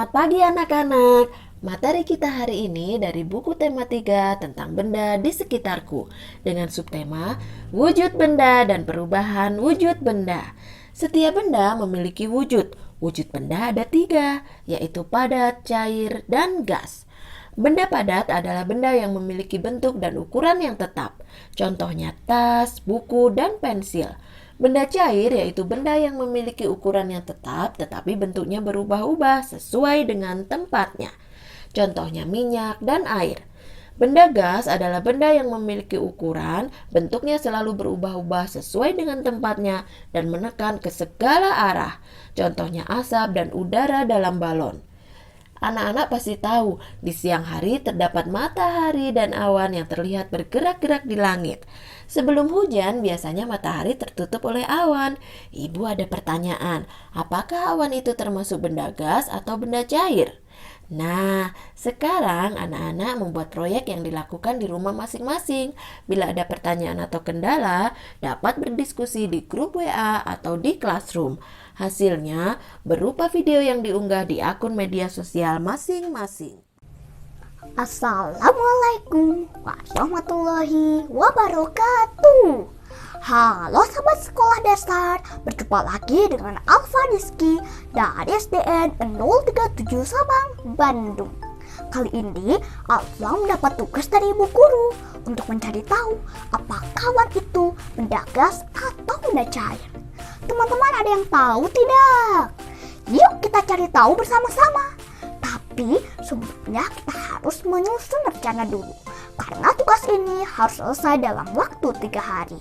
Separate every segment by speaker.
Speaker 1: Selamat pagi anak-anak. Materi kita hari ini dari buku tema 3 tentang benda di sekitarku dengan subtema wujud benda dan perubahan wujud benda. Setiap benda memiliki wujud. Wujud benda ada 3, yaitu padat, cair, dan gas. Benda padat adalah benda yang memiliki bentuk dan ukuran yang tetap. Contohnya tas, buku, dan pensil. Benda cair yaitu benda yang memiliki ukuran yang tetap tetapi bentuknya berubah-ubah sesuai dengan tempatnya. Contohnya minyak dan air. Benda gas adalah benda yang memiliki ukuran, bentuknya selalu berubah-ubah sesuai dengan tempatnya dan menekan ke segala arah. Contohnya asap dan udara dalam balon. Anak-anak pasti tahu, di siang hari terdapat matahari dan awan yang terlihat bergerak-gerak di langit. Sebelum hujan, biasanya matahari tertutup oleh awan. Ibu ada pertanyaan, apakah awan itu termasuk benda gas atau benda cair? Nah, sekarang anak-anak membuat proyek yang dilakukan di rumah masing-masing. Bila ada pertanyaan atau kendala, dapat berdiskusi di grup WA atau di classroom. Hasilnya berupa video yang diunggah di akun media sosial masing-masing.
Speaker 2: Assalamualaikum warahmatullahi wabarakatuh. Halo sahabat sekolah dasar, berjumpa lagi dengan Alfa Rizky dari SDN 037 Sabang, Bandung. Kali ini Alfa mendapat tugas dari ibu guru untuk mencari tahu apakah awan itu benda gas atau benda cair. Teman-teman ada yang tahu tidak? Yuk kita cari tahu bersama-sama. Tapi sebelumnya kita harus menyusun rencana dulu, karena tugas ini harus selesai dalam waktu 3 hari.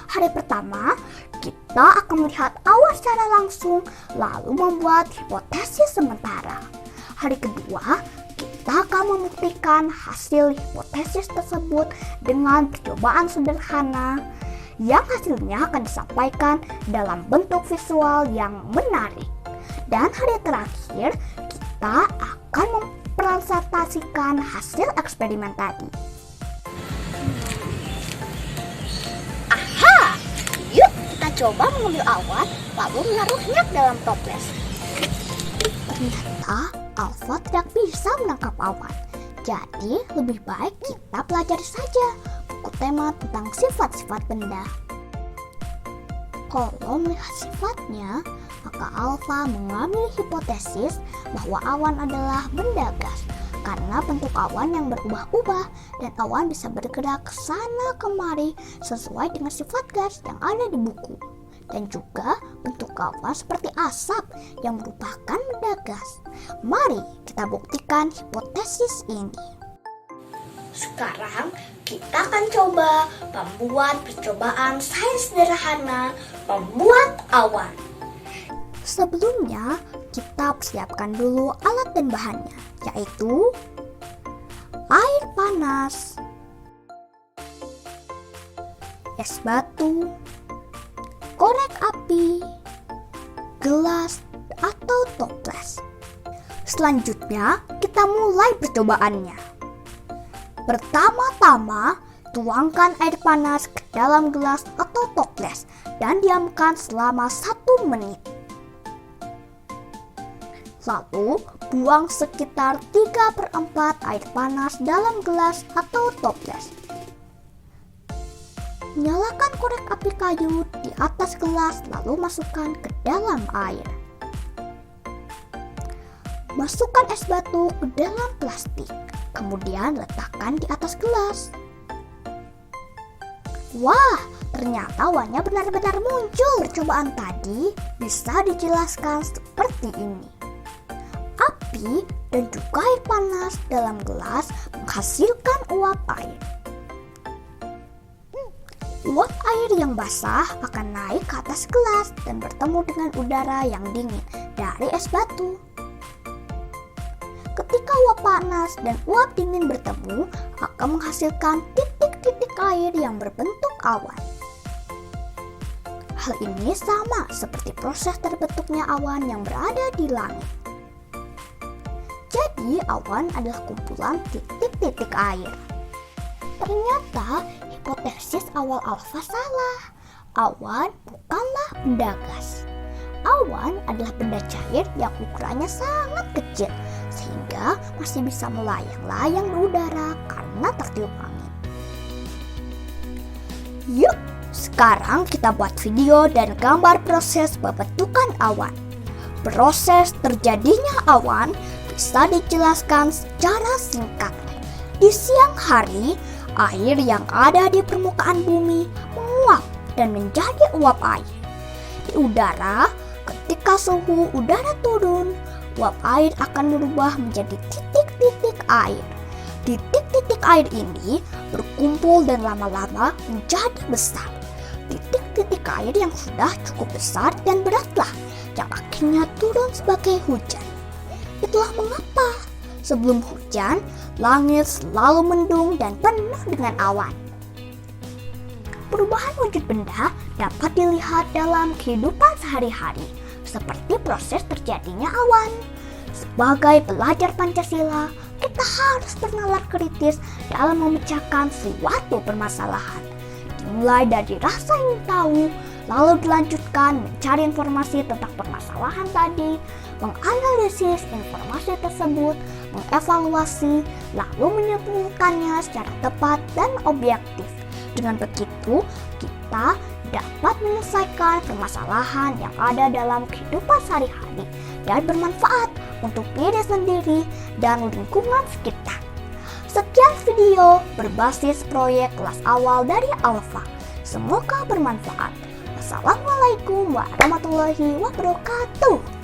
Speaker 2: Hari pertama, kita akan melihat awan secara langsung, lalu membuat hipotesis sementara. Hari kedua, kita akan membuktikan hasil hipotesis tersebut dengan percobaan sederhana, yang hasilnya akan disampaikan dalam bentuk visual yang menarik. Dan hari terakhir, kita akan mempresentasikan hasil eksperimen tadi. Yuk kita coba mengambil awan lalu menaruhnya ke dalam toples. Ternyata Alfa tidak bisa menangkap awan. Jadi lebih baik kita pelajari saja buku tema tentang sifat-sifat benda. Kalau melihat sifatnya, maka Alfa mengambil hipotesis bahwa awan adalah benda gas karena bentuk awan yang berubah-ubah dan awan bisa bergerak ke sana kemari sesuai dengan sifat gas yang ada di buku. Dan juga bentuk awan seperti asap yang merupakan benda gas. Mari kita buktikan hipotesis ini. Sekarang kita akan coba membuat percobaan sains sederhana membuat awan. Sebelumnya, kita persiapkan dulu alat dan bahannya, yaitu air panas, es batu, korek api, gelas atau toples. Selanjutnya, kita mulai percobaannya. Pertama-tama, tuangkan air panas ke dalam gelas atau toples dan diamkan selama 1 menit. Lalu, buang sekitar 3/4 air panas dalam gelas atau toples. Nyalakan korek api kayu di atas gelas lalu masukkan ke dalam air. Masukkan es batu ke dalam plastik, kemudian letakkan di atas gelas. Wah, ternyata awannya benar-benar muncul. Percobaan tadi bisa dijelaskan seperti ini. Api dan juga air panas dalam gelas menghasilkan uap air. Uap air yang basah akan naik ke atas gelas dan bertemu dengan udara yang dingin dari es batu. Ketika uap panas dan uap dingin bertemu, akan menghasilkan titik-titik air yang berbentuk awan. Hal ini sama seperti proses terbentuknya awan yang berada di langit. Jadi awan adalah kumpulan titik-titik air. Ternyata hipotesis awal Alfa salah. Awan bukanlah benda gas. Awan adalah benda cair yang ukurannya sangat kecil, sehingga masih bisa melayang-layang di udara karena tertiup angin. Yuk, sekarang kita buat video dan gambar proses pembentukan awan. Proses terjadinya awan bisa dijelaskan secara singkat. Di siang hari, air yang ada di permukaan bumi menguap dan menjadi uap air. Di udara, ketika suhu udara turun, uap air akan berubah menjadi titik-titik air. Titik-titik air ini berkumpul dan lama-lama menjadi besar. Titik-titik air yang sudah cukup besar dan beratlah yang akhirnya turun sebagai hujan. Itulah mengapa sebelum hujan, langit selalu mendung dan penuh dengan awan. Perubahan wujud benda dapat dilihat dalam kehidupan sehari-hari, seperti proses terjadinya awan. Sebagai pelajar Pancasila, kita harus bernalar kritis dalam memecahkan suatu permasalahan. Dimulai dari rasa ingin tahu, lalu dilanjutkan mencari informasi tentang permasalahan tadi, menganalisis informasi tersebut, mengevaluasi, lalu menyimpulkannya secara tepat dan objektif. Dengan begitu, kita dapat menyelesaikan permasalahan yang ada dalam kehidupan sehari-hari dan bermanfaat untuk diri sendiri dan lingkungan sekitar. Sekian video berbasis proyek kelas awal dari Alfa. Semoga bermanfaat. Wassalamualaikum warahmatullahi wabarakatuh.